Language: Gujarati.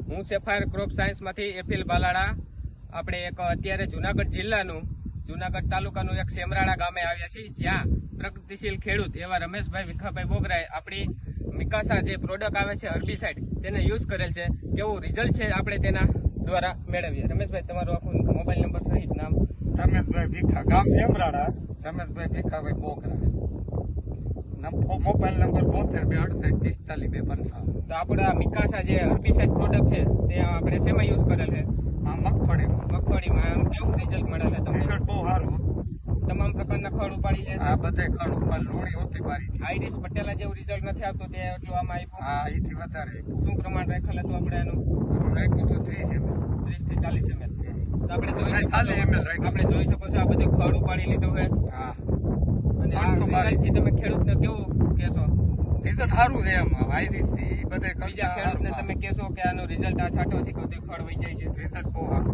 હું સેફાયર ક્રોપ સાયન્સમાંથી એફિલ બાલાડા આપણે એક અત્યારે જુનાગઢ જિલ્લાનું જુનાગઢ તાલુકાનું એક સેમરાળા ગામે આવ્યા છીએ, જ્યાં પ્રગતિશીલ ખેડૂત એવા રમેશભાઈ વિખાભાઈ બોગરાએ આપણી મિકાસા જે પ્રોડક્ટ આવે છે હર્બિસાઇડ તેને યુઝ કરેલ છે. કેવું રિઝલ્ટ છે આપણે તેના દ્વારા મેળવીએ. રમેશભાઈ, તમારું આખું મોબાઈલ નંબર સહિત નામ. રમેશભાઈ ભીખા, ગામ સેમરાળા, રમેશભાઈ ભીખાભાઈ બોગરા, મોબાઈલ નંબર 7268455255. તો આપણા મિકાસા જે હર્બિસાઇડ પ્રોડક્ટ છે તે આપણે શેમાં યુઝ કરેલ છે? મગફળીમાં. આમ કેવું રિઝલ્ટ મળે છે તમને? રિઝલ્ટ બહુ સારું. તમામ પ્રકારના ખડ ઉપાડી લે છે. આ બધે ખડ ઉપર લોણી હોતી બારી. આઈરિસ પટેલા જેવું રિઝલ્ટ નથી આવતું તે એટલું આમાં આપ્યું. હા, એથી વધારે શું પ્રમાણ રાખેલ હતું આપણે એનું? રાખ્યું તો 30 ml. 30 થી 40 ml. તો આપણે જોઈ નહીં, 40 ml રાખ્યું. આપણે જોઈ શકો છો આ બધું ખડ ઉપાડી લીધું છે. હા, અને આ રિઝલ્ટથી તમે ખેડૂતને કેવું કહેશો? રિઝલ્ટ સારું છે એમ. આઈરિસ થી બધે બીજા ખેડૂતને તમે કહેશો કે આનું રિઝલ્ટ આ છાંટવાથી બધું ખડ વહી જાય છે? રિઝલ્ટ બહુ સારું.